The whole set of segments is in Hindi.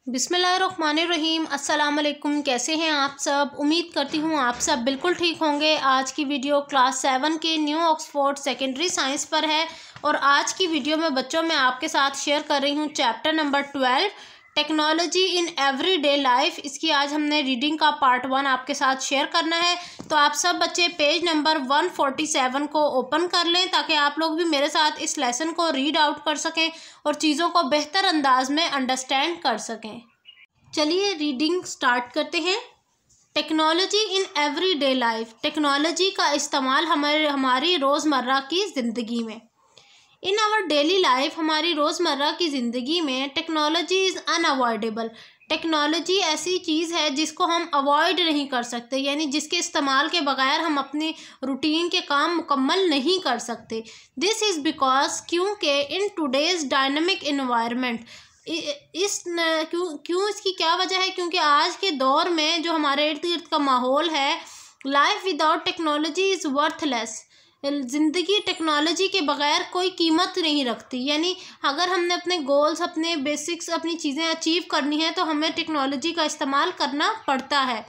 बिस्मिल्लाहिर्रहमानिर्रहीम। अस्सलाम वालेकुम। कैसे हैं आप सब? उम्मीद करती हूँ आप सब बिल्कुल ठीक होंगे। आज की वीडियो क्लास 7 के न्यू ऑक्सफोर्ड सेकेंडरी साइंस पर है और आज की वीडियो में बच्चों मैं आपके साथ शेयर कर रही हूँ chapter number 12 technology in everyday life. इसकी आज हमने रीडिंग का पार्ट 1 आपके साथ शेयर करना है। तो आप सब बच्चे पेज नंबर 147 को ओपन कर लें ताकि आप लोग भी मेरे साथ इस लेसन को रीड आउट कर सकें और चीज़ों को बेहतर अंदाज में अंडरस्टैंड कर सकें। चलिए रीडिंग स्टार्ट करते हैं। Technology in everyday life. Technology का इस्तेमाल हमारी रोज़मर्रा की ज़िंदगी में। इन आवर डेली लाइफ, हमारी रोज़मर्रा की ज़िंदगी में टेक्नोलॉजी इज़ अनअवॉइडेबल। टेक्नोलॉजी ऐसी चीज़ है जिसको हम अवॉइड नहीं कर सकते, यानी जिसके इस्तेमाल के बगैर हम अपने रूटीन के काम मुकम्मल नहीं कर सकते। दिस इज़ बिकॉज क्योंकि इन टुडेज़ डायनामिक इन्वायरमेंट, क्यों इसकी क्या वजह है? क्योंकि आज के दौर में जो हमारे इर्द गिर्द का माहौल है, life without technology is worthless. ज़िंदगी टेक्नोलॉजी के बगैर कोई कीमत नहीं रखती। यानी अगर हमने अपने गोल्स, अपने बेसिक्स, अपनी चीज़ें अचीव करनी है तो हमें टेक्नोलॉजी का इस्तेमाल करना पड़ता है।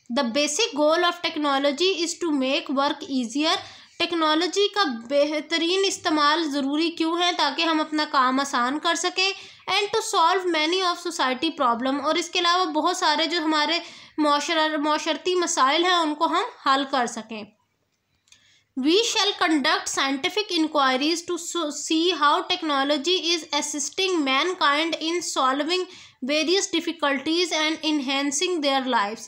The basic goal of technology is to make work easier. Technology का बेहतरीन इस्तेमाल ज़रूरी क्यों है? ताकि हम अपना काम आसान कर सकें। And to solve many of society problem, और इसके अलावा बहुत सारे जो हमारे माशरती मसाइल हैं उनको हम हल कर सकें। We shall conduct scientific inquiries to see how technology is assisting mankind in solving various difficulties and enhancing their lives.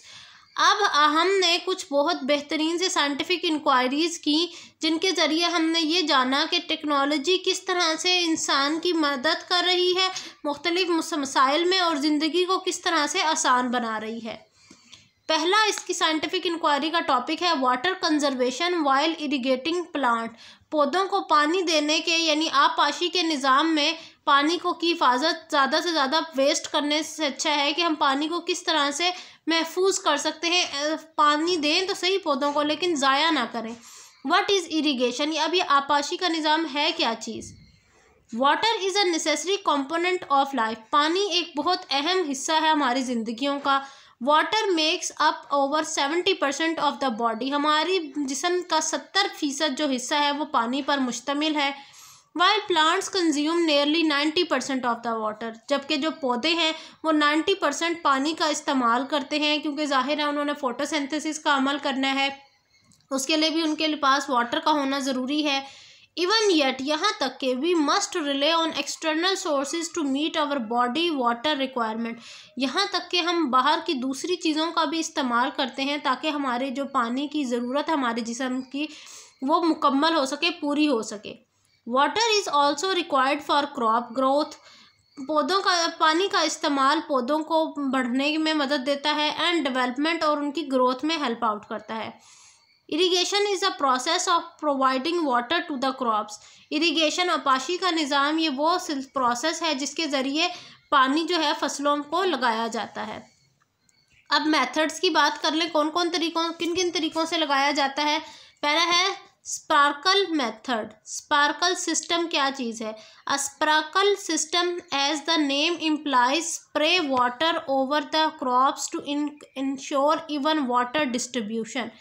अब हमने कुछ बहुत बेहतरीन से साइंटिफिक इंक्वायरीज़ की जिनके ज़रिए हमने ये जाना कि टेक्नोलॉजी किस तरह से इंसान की मदद कर रही है मुख्तलिफ मसाइल में और ज़िंदगी को किस तरह से आसान बना रही है। पहला इसकी साइंटिफिक इंक्वायरी का टॉपिक है water conservation while irrigating plant. पौधों को पानी देने के यानी आबपाशी के निज़ाम में पानी को की हिफाजत ज़्यादा से ज़्यादा वेस्ट करने से अच्छा है कि हम पानी को किस तरह से महफूज कर सकते हैं। पानी दें तो सही पौधों को, लेकिन ज़ाया ना करें। What is irrigation? अब ये आबपाशी का निज़ाम है क्या चीज़? Water is a necessary component of life. पानी एक बहुत अहम हिस्सा है हमारी ज़िंदगियों का। Water makes up over 70% of the body. हमारी जिस्म का 70% जो हिस्सा है वो पानी पर मुश्तमिल है। While plants consume nearly 90% of the water. जबकि जो पौधे हैं वो 90% पानी का इस्तेमाल करते हैं, क्योंकि ज़ाहिर है उन्होंने फोटोसिंथेसिस का अमल करना है, उसके लिए भी उनके पास वाटर का होना ज़रूरी है। इवन येट, यहाँ तक कि we must rely on external sources to meet our body water requirement. यहाँ तक कि हम बाहर की दूसरी चीज़ों का भी इस्तेमाल करते हैं ताकि हमारे जो पानी की ज़रूरत है हमारे जिस्म की वो मुकम्मल हो सके, पूरी हो सके। Water is also required for crop growth. पौधों का पानी का इस्तेमाल पौधों को बढ़ने में मदद देता है एंड डेवलपमेंट और उनकी ग्रोथ में हेल्प आउट करता है। Irrigation is a process of providing water to the crops. Irrigation आबपाशी का निज़ाम ये वो प्रोसेस है जिसके ज़रिए पानी जो है फसलों को लगाया जाता है। अब मेथड्स की बात कर लें, किन किन तरीक़ों से लगाया जाता है। पहला है स्पार्कल मेथड। स्पार्कल सिस्टम क्या चीज़ है? A sparkle system as the name implies spray water over the crops to ensure even water distribution.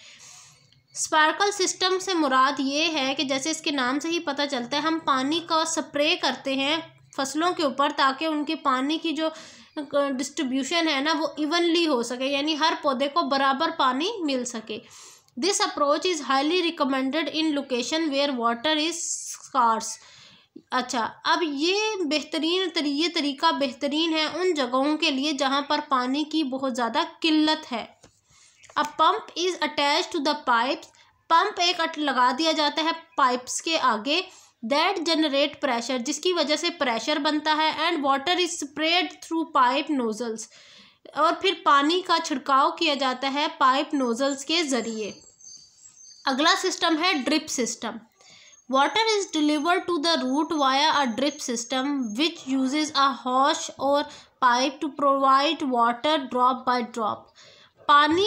Sparkle system से मुराद ये है कि जैसे इसके नाम से ही पता चलता है, हम पानी का स्प्रे करते हैं फसलों के ऊपर ताकि उनके पानी की जो डिस्ट्रीब्यूशन है ना वो इवनली हो सके, यानी हर पौधे को बराबर पानी मिल सके। This approach is highly recommended in location where water is scarce. अच्छा, अब ये तरीका बेहतरीन है उन जगहों के लिए जहाँ पर पानी की बहुत ज़्यादा किल्लत है। A pump is attach to the pipes. Pump एक लगा दिया जाता है पाइप्स के आगे, दैट जनरेट प्रेशर, जिसकी वजह से प्रेशर बनता है। And water is spread through pipe nozzles, और फिर पानी का छिड़काव किया जाता है पाइप नोजल्स के ज़रिए। अगला सिस्टम है drip system. Water is delivered to the root via a drip system which uses a hose or pipe to provide water drop by drop. पानी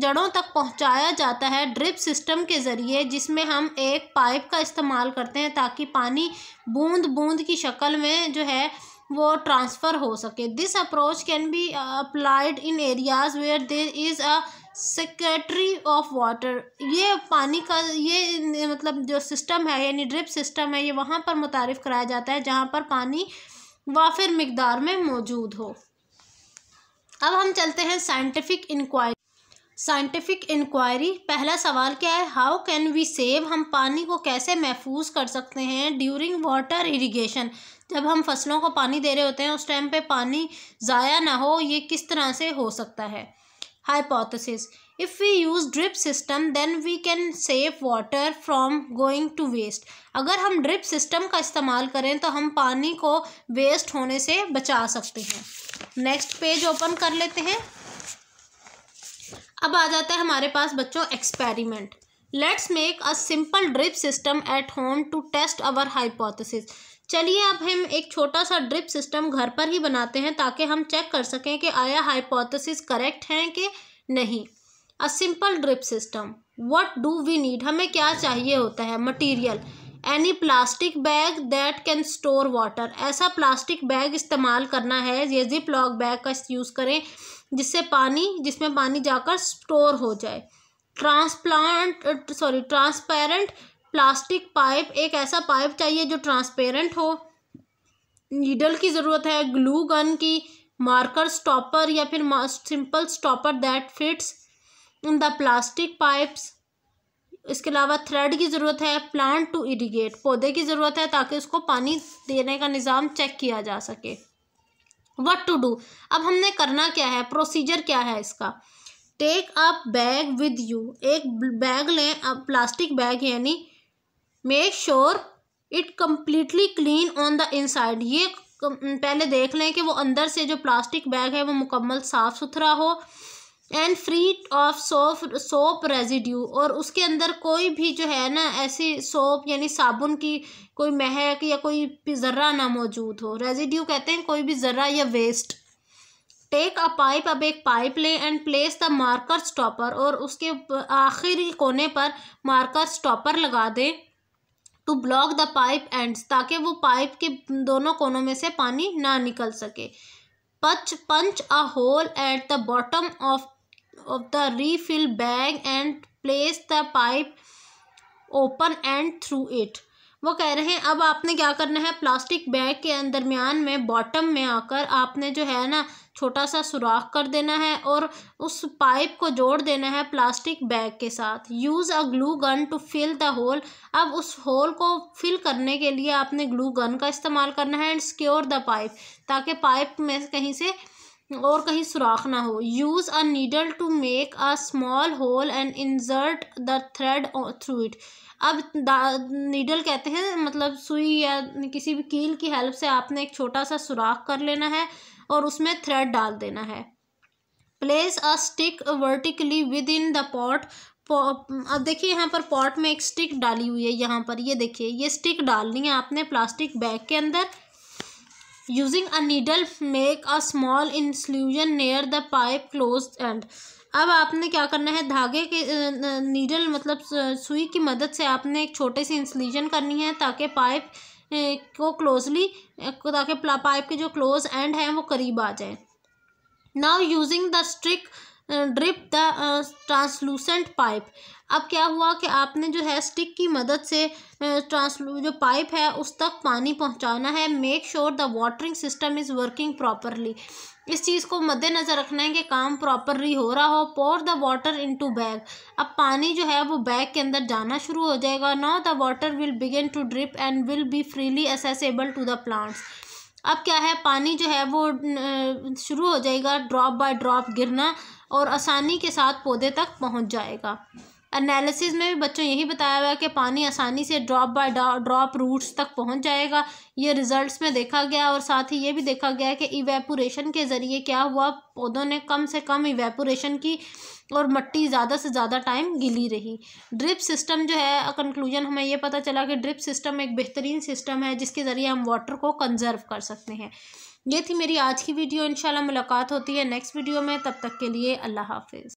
जड़ों तक पहुंचाया जाता है ड्रिप सिस्टम के ज़रिए, जिसमें हम एक पाइप का इस्तेमाल करते हैं ताकि पानी बूंद बूंद की शक्ल में जो है वो ट्रांसफ़र हो सके। This approach can be applied in areas where there is a secretary of water. ये पानी का ये मतलब जो सिस्टम है यानी ड्रिप सिस्टम है, ये वहाँ पर मुतारिफ़ कराया जाता है जहाँ पर पानी वाफिर मिकदार में मौजूद हो। अब हम चलते हैं साइंटिफिक इंक्वायरी। पहला सवाल क्या है, हाउ कैन वी सेव, हम पानी को कैसे महफूज कर सकते हैं ड्यूरिंग वाटर इरिगेशन। जब हम फसलों को पानी दे रहे होते हैं उस टाइम पे पानी ज़ाया ना हो, ये किस तरह से हो सकता है। Hypothesis, if we use drip system then we can save water from going to waste. अगर हम ड्रिप सिस्टम का इस्तेमाल करें तो हम पानी को वेस्ट होने से बचा सकते हैं। नेक्स्ट पेज ओपन कर लेते हैं। अब आ जाता है हमारे पास बच्चों experiment. Let's make a simple drip system at home to test our hypothesis. चलिए अब हम एक छोटा सा ड्रिप सिस्टम घर पर ही बनाते हैं ताकि हम चेक कर सकें कि आया हाइपोथेसिस करेक्ट हैं कि नहीं। A simple drip system, what do we need, हमें क्या चाहिए होता है। Material, any plastic bag that can store water, ऐसा प्लास्टिक बैग इस्तेमाल करना है, ये जिप लॉक बैग का यूज़ करें जिसमें पानी जाकर स्टोर हो जाए। ट्रांसपेरेंट प्लास्टिक पाइप, एक ऐसा पाइप चाहिए जो ट्रांसपेरेंट हो। नीडल की ज़रूरत है, ग्लू गन की, मार्कर स्टॉपर या फिर simple stopper that fits in the plastic pipes. इसके अलावा थ्रेड की ज़रूरत है। प्लांट टू इरिगेट, पौधे की ज़रूरत है ताकि उसको पानी देने का निज़ाम चेक किया जा सके। व्हाट टू डू, अब हमने करना क्या है, प्रोसीजर क्या है इसका। Take a bag with you, एक बैग लें, अब प्लास्टिक बैग यानी। Make sure it completely clean on the inside, ये पहले देख लें कि वो अंदर से जो प्लास्टिक बैग है वो मुकम्मल साफ़ सुथरा हो। And free of soap residue, और उसके अंदर कोई भी जो है ना ऐसी सोप यानी साबुन की कोई महक या कोई भी ज़र्रा ना मौजूद हो। रेजिड्यू कहते हैं कोई भी ज़र्रा या वेस्ट। टेक अ पाइप, अब एक पाइप लें। And place the marker stopper, और उसके आखिरी कोने पर मार्कर स्टॉपर लगा दें। To block the pipe ends, ताकि वो पाइप के दोनों कोनों में से पानी ना निकल सके। Punch a hole at the bottom of the refill bag and place the pipe open end through it। वो कह रहे हैं अब आपने क्या करना है, प्लास्टिक बैग के दरमियान में बॉटम में आकर आपने जो है ना छोटा सा सुराख कर देना है और उस पाइप को जोड़ देना है प्लास्टिक बैग के साथ। Use a glue gun to fill the hole, अब उस होल को फिल करने के लिए आपने ग्लू गन का इस्तेमाल करना है। एंड सिक्योर द पाइप, ताकि पाइप में कहीं सुराख ना हो। Use a needle to make a small hole and insert the thread through it. अब नीडल कहते हैं मतलब सुई या किसी भी कील की हेल्प से आपने एक छोटा सा सुराख कर लेना है और उसमें थ्रेड डाल देना है। Place a stick vertically with in the pot. अब देखिए यहाँ पर पॉट में एक स्टिक डाली हुई है, यहाँ पर ये देखिए ये स्टिक डालनी है आपने प्लास्टिक बैग के अंदर। Using a needle make a small insulation near the pipe close end. अब आपने क्या करना है, धागे के नीडल मतलब सुई की मदद से आपने एक छोटे से इंसल्यूशन करनी है ताकि पाइप को ताकि पाइप के जो क्लोज एंड हैं वो करीब आ जाए। Now using the stick drip the translucent pipe. अब क्या हुआ कि आपने जो है स्टिक की मदद से जो पाइप है उस तक पानी पहुंचाना है। Make sure the watering system is working properly, इस चीज़ को मद्देनज़र रखना है कि काम प्रॉपरली हो रहा हो। Pour the water into bag, अब पानी जो है वो बैग के अंदर जाना शुरू हो जाएगा। Now the water will begin to drip and will be freely accessible to the plants. अब क्या है, पानी जो है वो शुरू हो जाएगा ड्रॉप बाय ड्रॉप गिरना और आसानी के साथ पौधे तक पहुंच जाएगा। एनालिसिस में भी बच्चों यही बताया हुआ है कि पानी आसानी से ड्रॉप बाय ड्रॉप रूट्स तक पहुंच जाएगा। ये रिजल्ट्स में देखा गया और साथ ही ये भी देखा गया कि इवेपोरेशन के ज़रिए क्या हुआ, पौधों ने कम से कम इवेपोरेशन की और मिट्टी ज़्यादा से ज़्यादा टाइम गीली रही। ड्रिप सिस्टम जो है, कंक्लूजन हमें ये पता चला कि ड्रिप सिस्टम एक बेहतरीन सिस्टम है जिसके ज़रिए हम वाटर को कंजर्व कर सकते हैं। ये थी मेरी आज की वीडियो। इंशाल्लाह मुलाकात होती है नेक्स्ट वीडियो में, तब तक के लिए अल्लाह हाफिज़।